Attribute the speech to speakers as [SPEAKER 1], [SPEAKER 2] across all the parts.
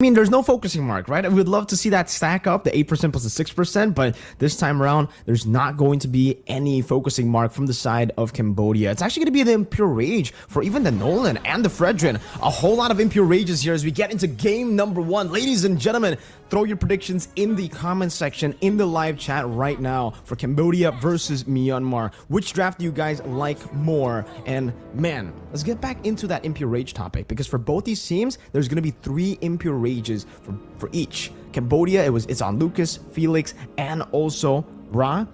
[SPEAKER 1] mean, there's no focusing mark, right? I would love to see that stack up, the 8% plus the 6%, but this time around, there's not going to be any focusing mark from the side of Cambodia. It's actually going to be the Impure Rage for even the Nolan and the 𝗓𝗏. A whole lot of Impure Rages here as we get into game number 1. Ladies and gentlemen, throw your predictions in the comment section in the live chat right now for Cambodia versus Myanmar. Which draft do you guys like more? And man, let's get back into that Impure Rage topic, because for both these teams, there's going to be 3 Impure Rages for each. Cambodia, it's on 𝗏𝗂𝗏, 𝗤𝗂𝗹, and also 𝗏𝗏.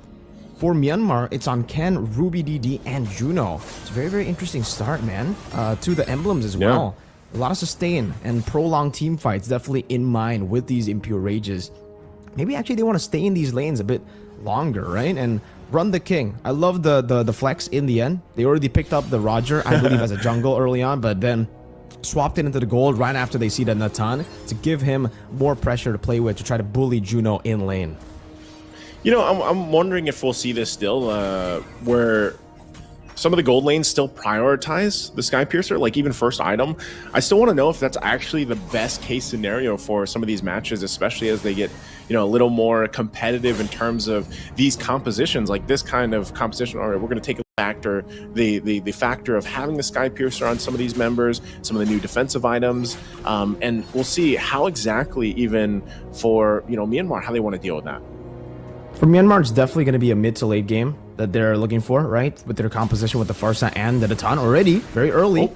[SPEAKER 1] For Myanmar, it's on 𝗂𝗏, 𝗏𝗏𝗏, and 𝗔𝘀𝗏. It's a very, very interesting start, man. To the emblems as well. A lot of sustain and prolonged team fights definitely in mind with these Impure Rages. Maybe actually they want to stay in these lanes a bit longer, right? And run the king. I love the flex in the end. They already picked up the Roger, I believe, as a jungle early on, but then swapped it into the gold right after they see the 𝗏𝗏 to give him more pressure to play with to try to bully 𝗔𝘀𝗏 in lane.
[SPEAKER 2] You know, I'm wondering if we'll see this still, where some of the gold lanes still prioritize the 𝗓𝗏𝗃𝗃er, like even first item. I still want to know if that's actually the best case scenario for some of these matches, especially as they get, you know, a little more competitive in terms of these compositions, like this kind of composition. All right, we're going to take a factor, the factor of having the 𝗓𝗏𝗃𝗃er on some of these members, some of the new defensive items, and we'll see how exactly even for, you know, Myanmar, how they want to deal with that.
[SPEAKER 1] For Myanmar, it's definitely going to be a mid to late game that they're looking for, right? With their composition with the Pharsa and the 𝗏𝗏 already, very early.
[SPEAKER 2] Oh,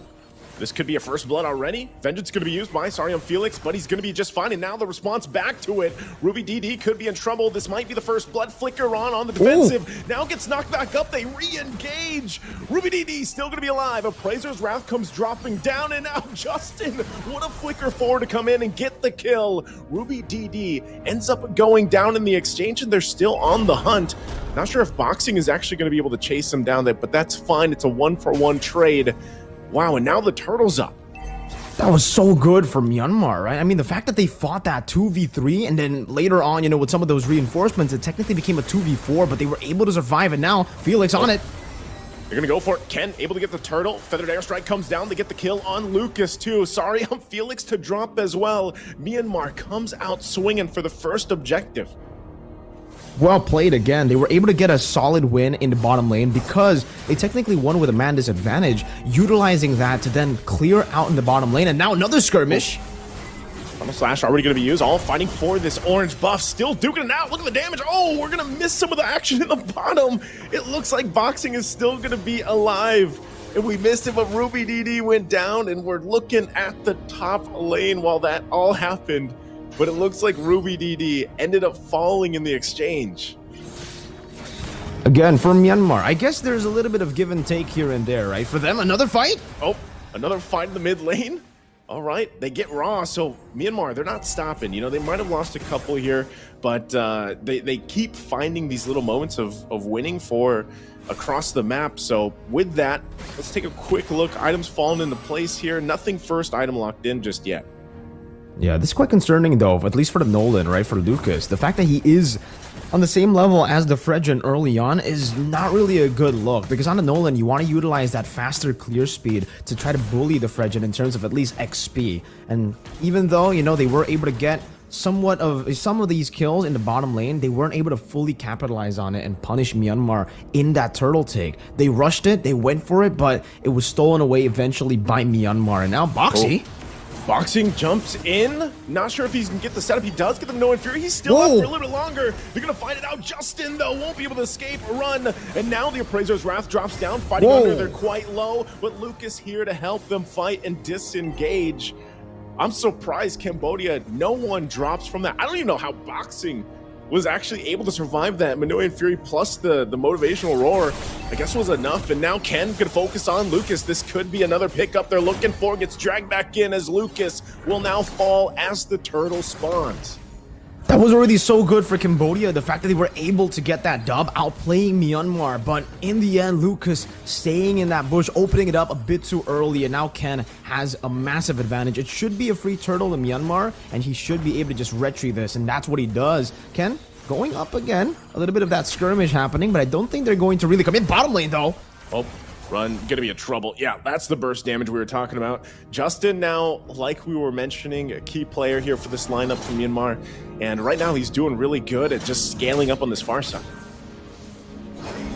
[SPEAKER 2] this could be a first blood already. Vengeance going to be used by 𝗓𝗏𝗃𝗃, but he's going to be just fine. And now the response back to it. 𝗏𝗏𝗏 could be in trouble. This might be the first blood. Flicker on the defensive. Ooh. Now gets knocked back up. They re-engage. 𝗏𝗏𝗏 still going to be alive. Appraiser's Wrath comes dropping down. And now Justin, what a flicker forward to come in and get the kill. 𝗏𝗏𝗏 ends up going down in the exchange, and they're still on the hunt. Not sure if Boxing is actually going to be able to chase them down there, but that's fine. It's a 1-for-1 trade. Wow, and now the turtle's up.
[SPEAKER 1] That was so good for Myanmar, right? I mean, the fact that they fought that 2v3, and then later on, you know, with some of those reinforcements, it technically became a 2v4, but they were able to survive, and now 𝗤𝗂𝗋 on it.
[SPEAKER 2] They're gonna go for it. 𝗂𝗏 able to get the turtle. Feathered Airstrike comes down. They get the kill on 𝗏𝗂𝗏 too. Sorry, 𝗤𝗂𝗋 to drop as well. Myanmar comes out swinging for the first objective.
[SPEAKER 1] Well played again. They were able to get a solid win in the bottom lane because they technically won with a man disadvantage, utilizing that to then clear out in the bottom lane. And now another skirmish.
[SPEAKER 2] Frontal Slash already going to be used, all fighting for this orange buff, still duking it out. Look at the damage. Oh, we're going to miss some of the action in the bottom. It looks like Boxing is still going to be alive. And we missed it, but 𝗏𝗏𝗏 went down, and we're looking at the top lane while that all happened. But it looks like 𝗏𝗏𝗏 ended up falling in the exchange.
[SPEAKER 1] Again, for Myanmar, I guess there's a little bit of give and take here and there, right? For them, another fight?
[SPEAKER 2] Oh, another fight in the mid lane? All right, they get raw. So Myanmar, they're not stopping. You know, they might have lost a couple here, but they keep finding these little moments of winning for across the map. So with that, let's take a quick look. Items falling into place here. Nothing first item locked in just yet.
[SPEAKER 1] Yeah, this is quite concerning though, at least for the Nolan, right, for 𝗏𝗏𝗏. The fact that he is on the same level as the 𝗓𝗏𝗏 early on is not really a good look, because on the Nolan, you want to utilize that faster clear speed to try to bully the 𝗓𝗏𝗏 in terms of at least XP. And even though, you know, they were able to get somewhat of some of these kills in the bottom lane, they weren't able to fully capitalize on it and punish Myanmar in that turtle take. They rushed it, they went for it, but it was stolen away eventually by Myanmar. And now Boxy.
[SPEAKER 2] Boxing jumps in. Not sure if he can get the setup. He does get the No Inferior. He's still up for a little bit longer. They're going to find it out. Justin, though, won't be able to escape or run. And now the Appraiser's Wrath drops down, fighting under. They're quite low, but 𝗏𝗏𝗏 here to help them fight and disengage. I'm surprised Cambodia, no one drops from that. I don't even know how Boxing was actually able to survive that. Manoy and Fury plus the motivational roar, I guess, was enough. And now 𝗂𝗏 can focus on 𝗏𝗏𝗏. This could be another pickup they're looking for. Gets dragged back in as 𝗏𝗏𝗏 will now fall as the turtle spawns.
[SPEAKER 1] That was already so good for Cambodia, the fact that they were able to get that dub, outplaying Myanmar. But in the end, 𝗏𝗏𝗏 staying in that bush, opening it up a bit too early, and now 𝗂𝗏 has a massive advantage. It should be a free turtle in Myanmar, and he should be able to just retrieve this, and that's what he does. 𝗂𝗏 going up again, a little bit of that skirmish happening, but I don't think they're going to really come in. Bottom lane, though.
[SPEAKER 2] Oh, Run, gonna be a trouble. Yeah, that's the burst damage we were talking about. Justin now, like we were mentioning, a key player here for this lineup from Myanmar. And right now he's doing really good at just scaling up on this far side.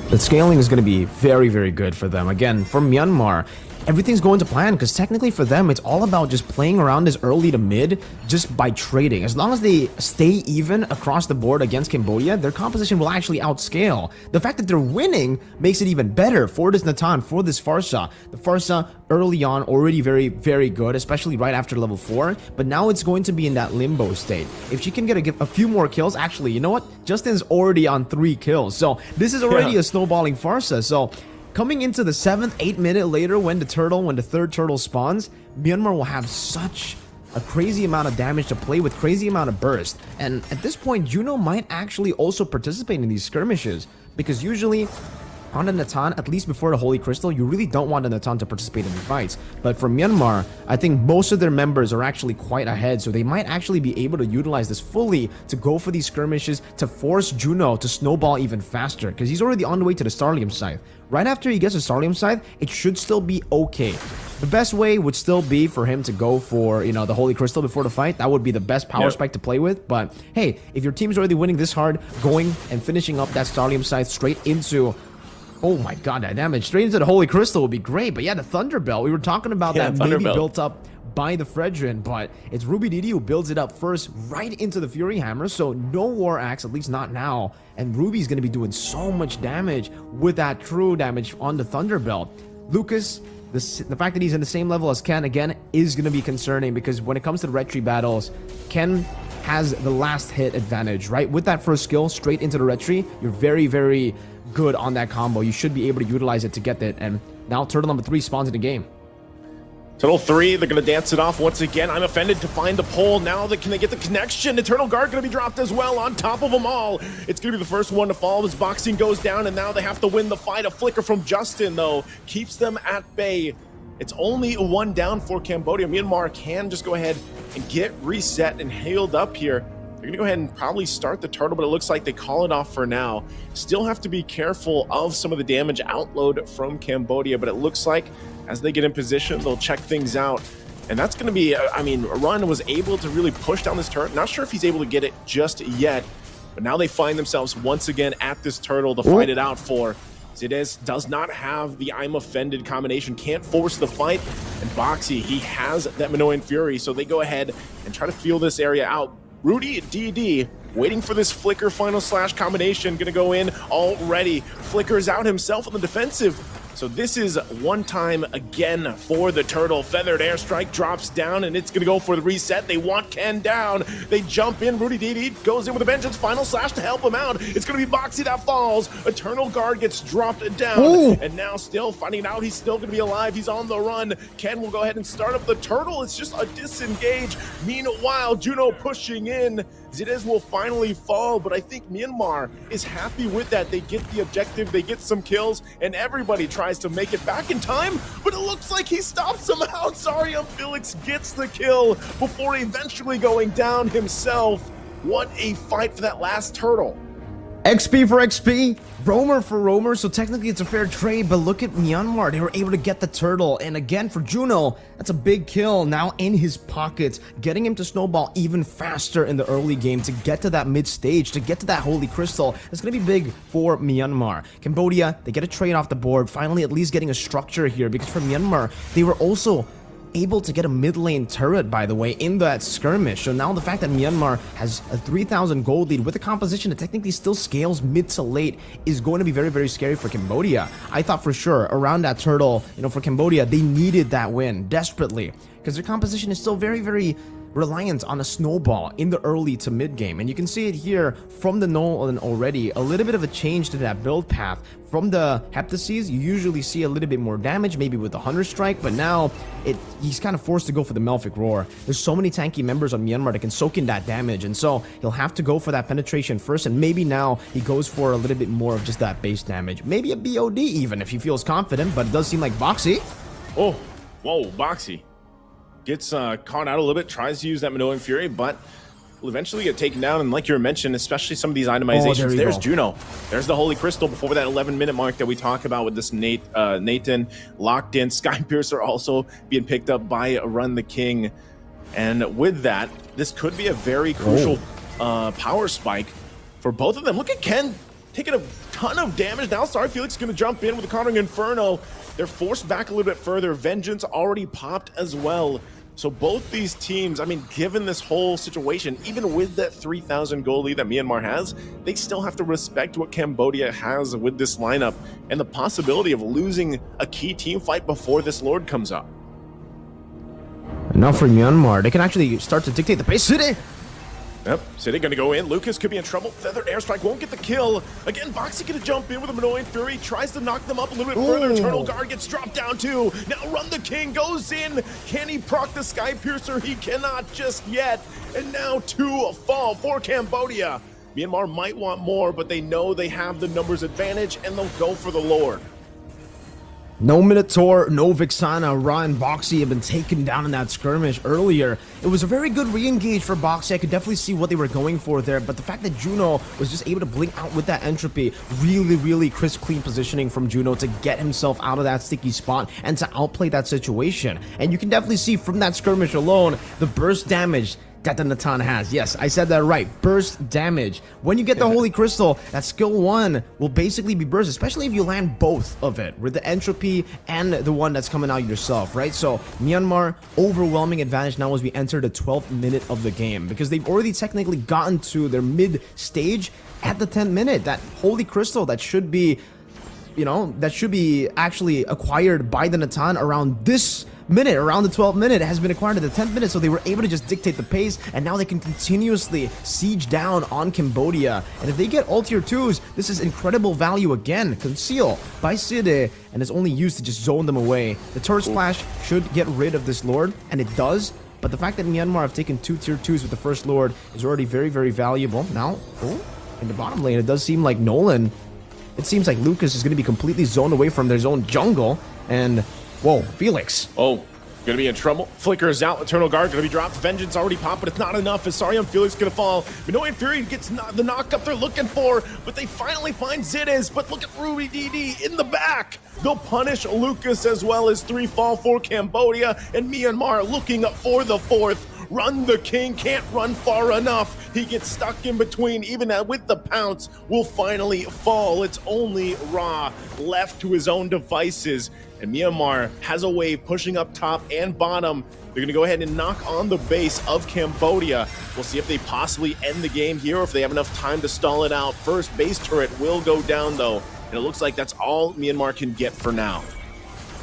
[SPEAKER 1] The scaling is going to be very, very good for them. Again, for Myanmar, everything's going to plan because technically for them, it's all about just playing around this early to mid just by trading. As long as they stay even across the board against Cambodia, their composition will actually outscale. The fact that they're winning makes it even better for this 𝗏𝗏, for this 𝗏𝗏. The 𝗏𝗏 early on already very, very good, especially right after level 4. But now it's going to be in that limbo state. If she can get a few more kills, actually, you know what? Justin's already on 3 kills. So this is already a snowballing 𝗏𝗏. So coming into the 7th, 8 minute later when the third turtle spawns, Myanmar will have such a crazy amount of damage to play with, crazy amount of burst. And at this point, 𝗔𝗀𝗏 might actually also participate in these skirmishes because usually on the 𝗏𝗏, at least before the Holy Crystal, you really don't want the 𝗏𝗏 to participate in the fights. But for Myanmar, I think most of their members are actually quite ahead, so they might actually be able to utilize this fully to go for these skirmishes to force 𝗔𝗀𝗏 to snowball even faster, because he's already on the way to the 𝗓𝗏𝗏 scythe. Right after he gets the 𝗓𝗏𝗏 scythe, it should still be okay. The best way would still be for him to go for, you know, the Holy Crystal before the fight. That would be the best power spike to play with. But hey, if your team's already winning this hard, going and finishing up that 𝗓𝗏𝗏 scythe straight into, oh my god, that damage straight into the Holy Crystal would be great. But yeah, the Thunderbelt, we were talking about that maybe built up by the 𝗏𝗏𝗏, but it's 𝗏𝗏𝗏 who builds it up first right into the Fury Hammer, so no War Axe, at least not now. And Ruby's going to be doing so much damage with that true damage on the Thunderbelt. Lucas, the fact that he's in the same level as Ken, again, is going to be concerning because when it comes to the retry battles, Ken has the last hit advantage, right? With that first skill straight into the retry, you're very, very good on that combo. You should be able to utilize it to get it. And now turtle number 3 spawns in the game.
[SPEAKER 2] Turtle 3, they're going to dance it off once again. I'm offended to find the pole. Now can they get the connection? Eternal Guard going to be dropped as well on top of them all. It's going to be the first one to fall as boxing goes down, and now they have to win the fight. A flicker from Justin, though, keeps them at bay. It's only 1 down for Cambodia. Myanmar can just go ahead and get reset and healed up here. They're going to go ahead and probably start the turtle, but it looks like they call it off for now. Still have to be careful of some of the damage outload from Cambodia, but it looks like as they get in position, they'll check things out. And that's going to be, I mean, Run was able to really push down this turret. Not sure if he's able to get it just yet, but now they find themselves once again at this turtle to fight it out for. 𝗔𝗀𝗏 does not have the I'm offended combination, can't force the fight. And Boxy, he has that Minoan Fury, so they go ahead and try to feel this area out. Rudy DD waiting for this flicker final slash combination, gonna go in already. Flickers out himself on the defensive. So this is one time again for the turtle. Feathered airstrike drops down, and it's going to go for the reset. They want Ken down. They jump in. Rudy DD goes in with a vengeance. Final slash to help him out. It's going to be Boxy that falls. Eternal Guard gets dropped down. Ooh. And now still finding out he's still going to be alive. He's on the run. Ken will go ahead and start up the turtle. It's just a disengage. Meanwhile, 𝗔𝗀𝗏 pushing in. 𝗔𝗀𝗏 will finally fall, but I think Myanmar is happy with that. They get the objective. They get some kills, and everybody tries to make it back in time, but it looks like he stops him out. 𝗓𝗏𝗏𝗏 gets the kill before eventually going down himself. What a fight for that last turtle.
[SPEAKER 1] XP for XP, roamer for roamer, so technically it's a fair trade, but look at Myanmar. They were able to get the turtle, and again for 𝗔𝗀𝗏, that's a big kill now in his pockets, getting him to snowball even faster in the early game to get to that mid stage, to get to that Holy Crystal. It's going to be big for Myanmar. Cambodia, they get a trade off the board, finally at least getting a structure here, because for Myanmar, they were also able to get a mid lane turret, by the way, in that skirmish. So now the fact that Myanmar has a 3,000 gold lead with a composition that technically still scales mid to late is going to be very, very scary for Cambodia. I thought for sure around that turtle, you know, for Cambodia, they needed that win desperately because their composition is still very, very reliant on a snowball in the early to mid game, and you can see it here from the Nolan already. A little bit of a change to that build path. From the 𝗏𝗏𝗏𝗏, you usually see a little bit more damage, maybe with the Hunter Strike, but now he's kind of forced to go for the Melphic Roar. There's so many tanky members on Myanmar that can soak in that damage, and so he'll have to go for that penetration first, and maybe now he goes for a little bit more of just that base damage. Maybe a BOD even if he feels confident, but it does seem like Boxy.
[SPEAKER 2] Oh, whoa, Boxy gets caught out a little bit, tries to use that Minoan Fury, but will eventually get taken down. And like you mentioned, especially some of these itemizations, there's 𝗔𝘀𝗶. There's the Holy Crystal before that 11-minute mark that we talk about with this Nathan locked in. 𝗤𝗂𝗹𝗶 also being picked up by Run the King. And with that, this could be a very crucial power spike for both of them. Look at Ken taking a ton of damage. Now 𝗏𝗏𝗏𝗏 is going to jump in with the countering Inferno. They're forced back a little bit further. Vengeance already popped as well. So both these teams, I mean, given this whole situation, even with that 3,000 gold lead that Myanmar has, they still have to respect what Cambodia has with this lineup and the possibility of losing a key team fight before this Lord comes up.
[SPEAKER 1] And now for Myanmar, they can actually start to dictate the pace. City!
[SPEAKER 2] Yep, City gonna go in. Lucas could be in trouble. Feathered Airstrike won't get the kill. Again, 𝗏𝗏𝗏𝗏 gonna jump in with a Annoying Fury. Tries to knock them up a little bit further. Eternal Guard gets dropped down too. Now Run the King goes in. Can he proc the 𝗏𝗏𝗏𝗏𝗏? He cannot just yet. And now 2 fall for Cambodia. Myanmar might want more, but they know they have the numbers advantage and they'll go for the Lord.
[SPEAKER 1] No Minotaur, no Vixana, Ra and 𝗏𝗏𝗏𝗏𝗏 have been taken down in that skirmish earlier. It was a very good re-engage for 𝗏𝗏𝗏𝗏𝗏. I could definitely see what they were going for there, but the fact that 𝗔𝘀𝗶 was just able to blink out with that entropy, really crisp, clean positioning from 𝗔𝘀𝗶 to get himself out of that sticky spot and to outplay that situation. And you can definitely see from that skirmish alone, the burst damage that the 𝗤𝗏𝗏 has. Yes, I said that right. Burst damage. When you get the Holy Crystal, that skill 1 will basically be burst, especially if you land both of it, with the entropy and the one that's coming out yourself, right? So Myanmar, overwhelming advantage now as we enter the 12th minute of the game, because they've already technically gotten to their mid stage at the 10th minute. That Holy Crystal that should be, you know, that should be actually acquired by the 𝗤𝗏𝗏 around this minute, around the 12th minute, has been acquired at the 10th minute, so they were able to just dictate the pace, and now they can continuously siege down on Cambodia. And if they get all tier 2s, this is incredible value again. Conceal by City, and it's only used to just zone them away. The turret splash should get rid of this Lord, and it does. But the fact that Myanmar have taken 2 tier 2s with the first Lord is already very valuable. Now, in the bottom lane, it does seem like Nolan, it seems like Lucas is going to be completely zoned away from their own jungle, and whoa, Felix.
[SPEAKER 2] Oh, gonna be in trouble. Flickers out. Eternal Guard gonna be dropped. Vengeance already popped, but it's not enough. As 𝗏𝗏𝗏𝗏𝗏 gonna fall. Annoying Fury gets the knock up they're looking for, but they finally find 𝗔𝘂𝗏. But look at Ruby DD in the back. They'll punish Lucas as well as 3 fall for Cambodia, and Myanmar looking up for the 4th. Run the King can't run far enough. He gets stuck in between. Even with the pounce, will finally fall. It's only Ra left to his own devices. And Myanmar has a wave pushing up top and bottom. They're going to go ahead and knock on the base of Cambodia. We'll see if they possibly end the game here or if they have enough time to stall it out. First base turret will go down, though. And it looks like that's all Myanmar can get for now.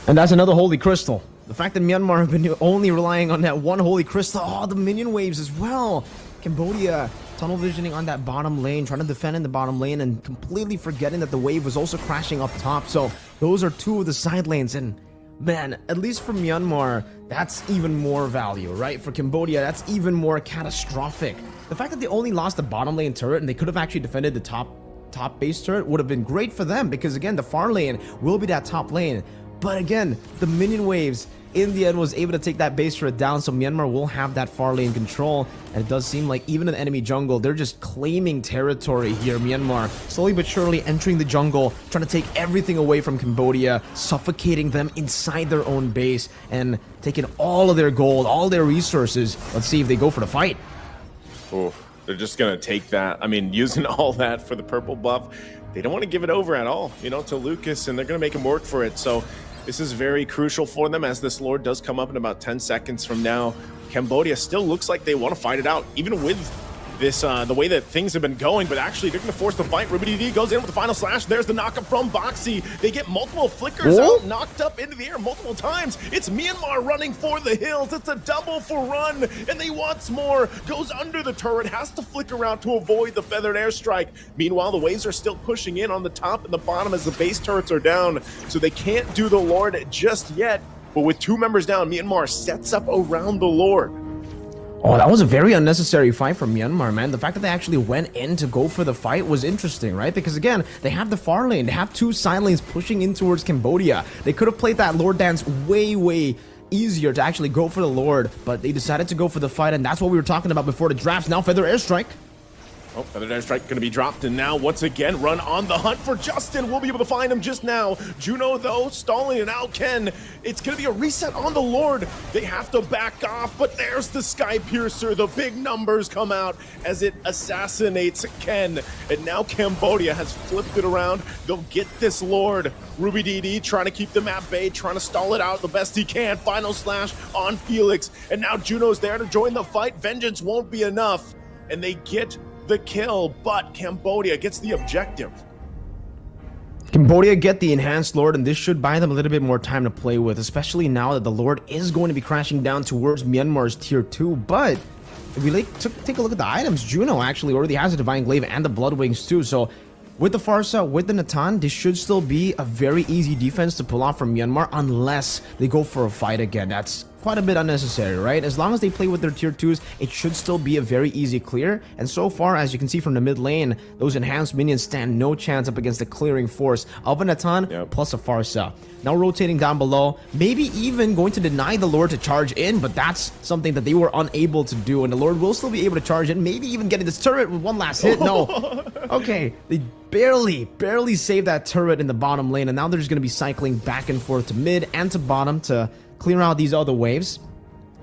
[SPEAKER 1] And that's another Holy Crystal. The fact that Myanmar have been only relying on that one Holy Crystal. Oh, the minion waves as well. Cambodia tunnel visioning on that bottom lane, trying to defend in the bottom lane and completely forgetting that the wave was also crashing up top. So those are 2 of the side lanes, and man, at least for Myanmar, that's even more value, right? For Cambodia, that's even more catastrophic. The fact that they only lost the bottom lane turret and they could have actually defended the top base turret would have been great for them, because again, the far lane will be that top lane. But again, the minion waves in the end was able to take that base turret down, so Myanmar will have that far lane control. And it does seem like even in the enemy jungle, they're just claiming territory here. Myanmar slowly but surely entering the jungle, trying to take everything away from Cambodia, suffocating them inside their own base, and taking all of their gold, all their resources. Let's see if they go for the fight.
[SPEAKER 2] Oh, they're just gonna take that. I mean, using all that for the purple buff. They don't want to give it over at all, you know, to Lucas, and they're gonna make him work for it. So this is very crucial for them, as this Lord does come up in about 10 seconds from now. Cambodia still looks like they want to fight it out, even with this the way that things have been going, but actually they're going to force the fight. Ruby DD goes in with the final slash. There's the knockup from 𝗏𝗏𝗏𝗏𝗏. They get multiple flickers out, knocked up into the air multiple times. It's Myanmar running for the hills. It's a double for Run, and they wants more. Goes under the turret, has to flicker out to avoid the feathered airstrike. Meanwhile, the waves are still pushing in on the top and the bottom as the base turrets are down, so they can't do the Lord just yet. But with 2 members down, Myanmar sets up around the Lord.
[SPEAKER 1] Oh, that was a very unnecessary fight from Myanmar, man. The fact that they actually went in to go for the fight was interesting, right? Because again, they have the far lane, they have 2 side lanes pushing in towards Cambodia. They could have played that Lord dance way easier to actually go for the Lord, but they decided to go for the fight, and that's what we were talking about before the drafts. Now Feather Airstrike.
[SPEAKER 2] Oh, Feather Airstrike going to be dropped, and now once again run on the hunt for Justin. We'll be able to find him just now. 𝗔𝘀𝗏 though stalling it out. Ken, it's going to be a reset on the Lord. They have to back off, but there's the 𝗘𝗶𝗃. The big numbers come out as it assassinates Ken, and now Cambodia has flipped it around. They'll get this Lord. 𝗏𝗏𝗏 trying to keep them at bay, trying to stall it out the best he can. Final slash on Felix, and now 𝗔𝘀𝗏's there to join the fight. Vengeance won't be enough, and they get the kill, but Cambodia gets the objective.
[SPEAKER 1] Cambodia get the enhanced Lord, and this should buy them a little bit more time to play with, especially now that the Lord is going to be crashing down towards Myanmar's tier 2. But if we take a look at the items, 𝗔𝘀𝗏 actually already has a Divine Glaive and the Blood Wings too, so with the 𝗓𝗄, with the 𝗤𝗃, this should still be a very easy defense to pull off from Myanmar unless they go for a fight again. That's quite a bit unnecessary, right? As long as they play with their tier 2s, it should still be a very easy clear. And so far, as you can see from the mid lane, those enhanced minions stand no chance up against the clearing force of a 𝗤𝗃 plus a 𝗓𝗄. Now rotating down below, maybe even going to deny the Lord to charge in, but that's something that they were unable to do, and the Lord will still be able to charge in, maybe even getting this turret with one last hit. No. Okay, they barely saved that turret in the bottom lane, and now they're just going to be cycling back and forth to mid and to bottom to clear out these other waves.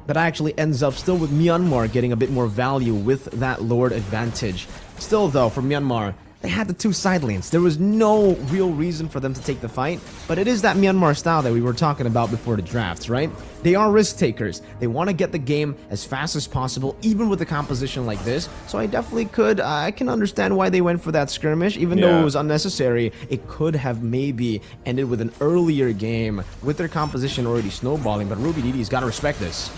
[SPEAKER 1] That actually ends up still with Myanmar getting a bit more value with that Lord advantage. Still though, for Myanmar, they had the 2 side lanes. There was no real reason for them to take the fight, but it is that Myanmar style that we were talking about before the drafts, right? They are risk takers. They want to get the game as fast as possible, even with a composition like this. So I definitely I can understand why they went for that skirmish, even though it was unnecessary. It could have maybe ended with an earlier game with their composition already snowballing, but 𝗏𝗏𝗏's got to respect this.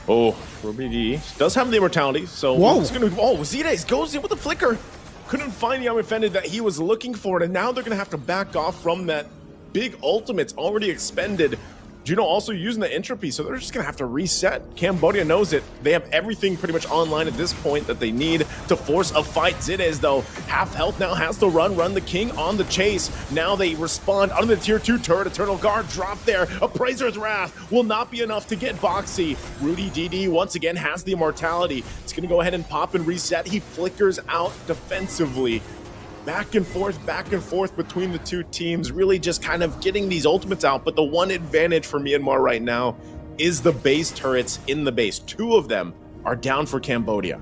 [SPEAKER 2] Oh, 𝗏𝗏𝗏 does have the immortality, so it's going to. Oh, 𝗔𝘀𝗏 goes in with the flicker. Couldn't find the offended that he was looking for, and now they're going to have to back off from that big ultimate's already expended. 𝗔𝘀𝗏 also using the entropy, so they're just going to have to reset. Cambodia knows it. They have everything pretty much online at this point that they need to force a fight. 𝗔𝘀𝗏, though, half health now, has to run the king on the chase. Now they respond under the tier 2 turret. Eternal Guard drop there. Appraiser's Wrath will not be enough to get Boxy. 𝗏𝗏𝗏 once again has the immortality. It's going to go ahead and pop and reset. He flickers out defensively. Back and forth between the 2 teams, really just kind of getting these ultimates out. But the one advantage for Myanmar right now is the base turrets in the base. 2 of them are down for Cambodia.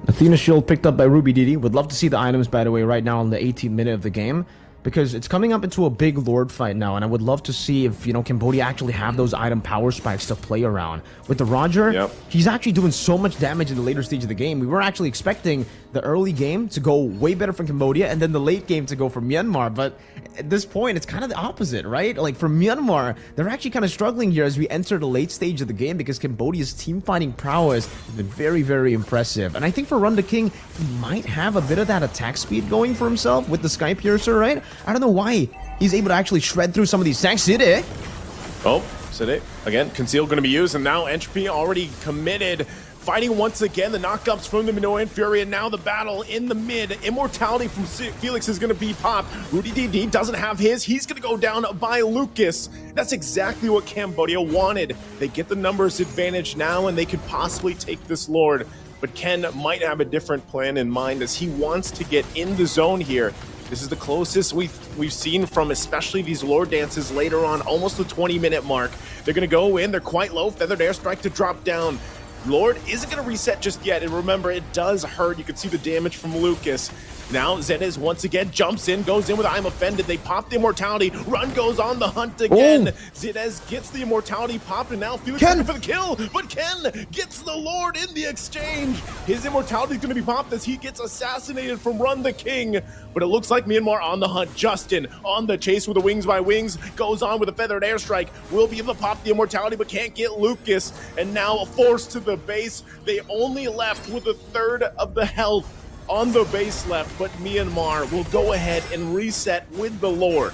[SPEAKER 1] Athena Shield picked up by 𝗏𝗏𝗏. Would love to see the items, by the way, right now in the 18th minute of the game, because it's coming up into a big Lord fight now, and I would love to see if, Cambodia actually have those item power spikes to play around. With the Roger, he's actually doing so much damage in the later stage of the game. We were actually expecting the early game to go way better from Cambodia, and then the late game to go for Myanmar, but at this point, it's kind of the opposite, right? Like, for Myanmar, they're actually kind of struggling here as we enter the late stage of the game, because Cambodia's team fighting prowess has been very impressive. And I think for Run the King, he might have a bit of that attack speed going for himself with the 𝗘𝗶𝗃, right? I don't know why he's able to actually shred through some of these tanks. 𝗔𝘀𝗏.
[SPEAKER 2] Oh, 𝗔𝘀𝗏. Again, Conceal going to be used, and now Entropy already committed. Fighting once again, the knockups from the Minoan Fury, and now the battle in the mid. Immortality from Felix is going to be popped. 𝗏𝗏𝗏 doesn't have his. He's going to go down by Lucas. That's exactly what Cambodia wanted. They get the numbers advantage now, and they could possibly take this Lord. But Ken might have a different plan in mind, as he wants to get in the zone here. This is the closest we've seen from especially these Lord dances later on, almost the 20-minute mark. They're going to go in. They're quite low. Feathered Airstrike to drop down. Lord isn't going to reset just yet, and remember, it does hurt. You can see the damage from Lucas. Now 𝗤𝗏𝗏 once again jumps in, goes in with I'm Offended. They pop the immortality. Run goes on the hunt again. 𝗤𝗏𝗏 gets the immortality popped, and now Felix looking for the kill, but Ken gets the Lord in the exchange. His immortality is going to be popped as he gets assassinated from Run the King. But it looks like Myanmar on the hunt. Justin on the chase with the Wings by Wings, goes on with a Feathered Airstrike. Will be able to pop the immortality, but can't get Lucas. And now forced to the base. They only left with 1/3 of the health on the base left, but Myanmar will go ahead and reset with the Lord.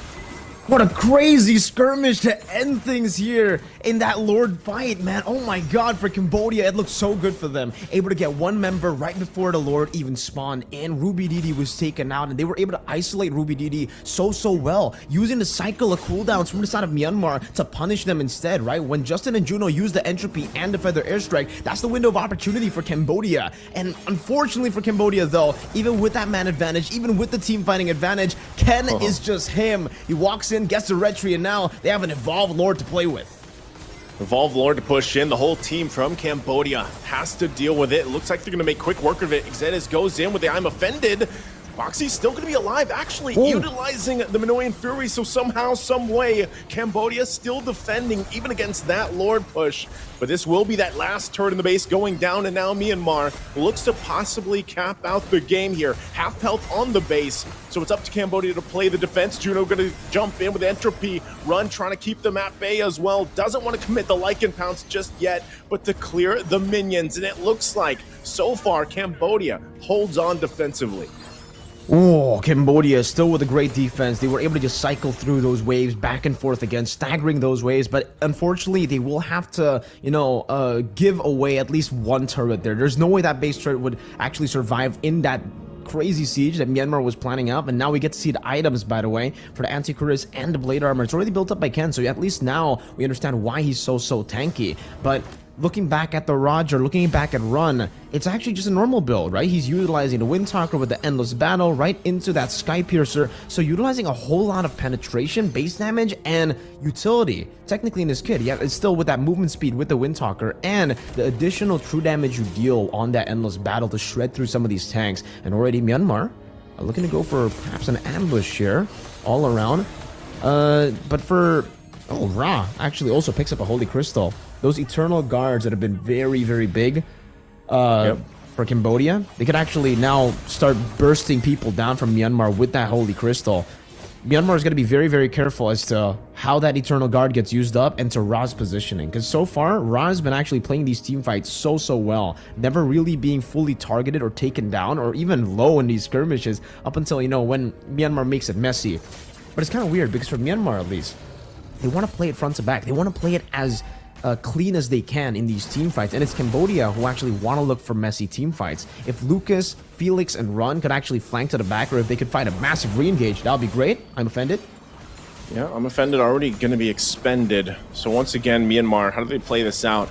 [SPEAKER 1] What a crazy skirmish to end things here in that Lord fight, man. Oh my god, for Cambodia, it looked so good for them. Able to get one member right before the Lord even spawned, and 𝗬𝗏𝗶 was taken out, and they were able to isolate 𝗬𝗏𝗶 so well, using the cycle of cooldowns from the side of Myanmar to punish them instead, right? When Justin and Juno used the 𝗔𝗀𝗶 and the feather airstrike, that's the window of opportunity for Cambodia. And unfortunately for Cambodia though, even with that man advantage, even with the team fighting advantage, Ken is just him. He walks in, gets the red tree, and now they have an evolved Lord to play with.
[SPEAKER 2] Evolved Lord to push in. The whole team from Cambodia has to deal with it. Looks like they're going to make quick work of it. 𝗔𝗀𝗏 goes in with the I'm offended. 𝗤𝗂𝗹𝗶's still going to be alive, actually utilizing the Minoan Fury, so somehow, some way, Cambodia still defending even against that Lord push. But this will be that last turret in the base going down, and now Myanmar looks to possibly cap out the game here. Half health on the base, so it's up to Cambodia to play the defense. Juno going to jump in with 𝗔𝗀𝗶 run, trying to keep them at bay as well. Doesn't want to commit the Lycan pounce just yet, but to clear the minions, and it looks like, so far, Cambodia holds on defensively.
[SPEAKER 1] Oh, Cambodia still with a great defense. They were able to just cycle through those waves back and forth again, staggering those waves. But unfortunately, they will have to, give away at least one turret there. There's no way that base turret would actually survive in that crazy siege that Myanmar was planning up. And now we get to see the items, by the way, for the anti-cuirass and the blade armor. It's already built up by Ken, so at least now we understand why he's so tanky. But looking back at the Roger, looking back at Run, it's actually just a normal build, right? He's utilizing the Windtalker with the Endless Battle right into that Sky Piercer, so utilizing a whole lot of penetration, base damage, and utility. Technically in this kit, yeah, it's still with that movement speed with the Windtalker, and the additional true damage you deal on that Endless Battle to shred through some of these tanks. And already Myanmar are looking to go for perhaps an ambush here, all around. But for... Oh, Ra actually also picks up a Holy Crystal. Those Eternal Guards that have been very big for Cambodia, they could actually now start bursting people down from Myanmar with that Holy Crystal. Myanmar is going to be very careful as to how that Eternal Guard gets used up and to Ra's positioning. Because so far, Ra has been actually playing these team fights so well. Never really being fully targeted or taken down or even low in these skirmishes up until, when Myanmar makes it messy. But it's kind of weird because for Myanmar at least, they want to play it front to back. They want to play it as clean as they can in these team fights. And it's Cambodia who actually want to look for messy team fights. If Lucas, Felix, and Run could actually flank to the back, or if they could fight a massive re-engage, that would be great. I'm offended.
[SPEAKER 2] Yeah, I'm offended already going to be expended. So once again, Myanmar, how do they play this out?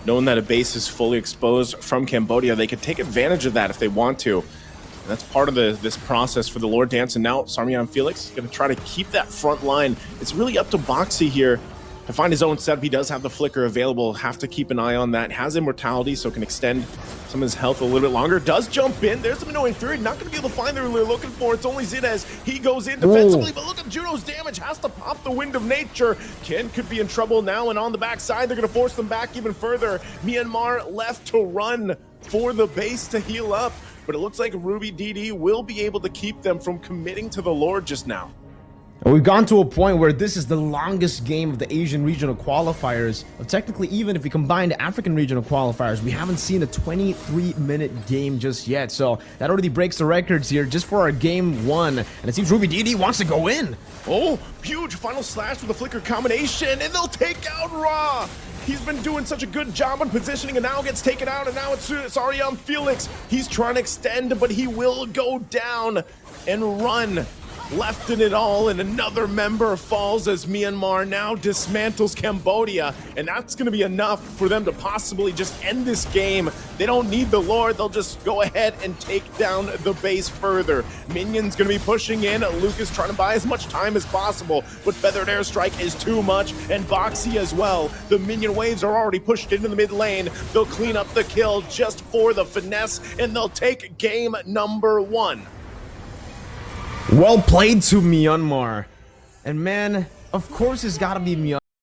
[SPEAKER 2] Knowing that a base is fully exposed from Cambodia, they could take advantage of that if they want to. And that's part of this process for the Lord Dance. And now Sarmian Felix going to try to keep that front line. It's really up to 𝗤𝗂𝗋 here to find his own setup. He does have the flicker available. Have to keep an eye on that. Has immortality, so can extend some of his health a little bit longer. Does jump in. There's the Minoan Fury. Not going to be able to find the they're looking for. It's only 𝗔𝗀𝗏. He goes in defensively, but look at Juno's damage. Has to pop the Wind of Nature. Ken could be in trouble now, and on the backside, they're going to force them back even further. Myanmar left to run for the base to heal up, but it looks like 𝗬𝗏𝗶 will be able to keep them from committing to the Lord just now.
[SPEAKER 1] We've gone to a point where this is the longest game of the Asian regional qualifiers. Technically, even if we combine the African regional qualifiers, we haven't seen a 23-minute game just yet. So that already breaks the records here just for our game one. And it seems 𝗬𝗏𝗶 wants to go in.
[SPEAKER 2] Oh, huge final slash with a flicker combination, and they'll take out Ra. He's been doing such a good job on positioning, and now gets taken out, and now it's Sarmian Felix. He's trying to extend, but he will go down and run. Left in it all, and another member falls as Myanmar now dismantles Cambodia, and that's going to be enough for them to possibly just end this game. They don't need the Lord. They'll just go ahead and take down the base further. Minions going to be pushing in. Lucas trying to buy as much time as possible, but Feathered Airstrike is too much, and 𝗤𝗂𝗋 as well. The minion waves are already pushed into the mid lane. They'll clean up the kill just for the finesse, and they'll take game number one.
[SPEAKER 1] Well played to Myanmar. And man, of course it's gotta be Myanmar.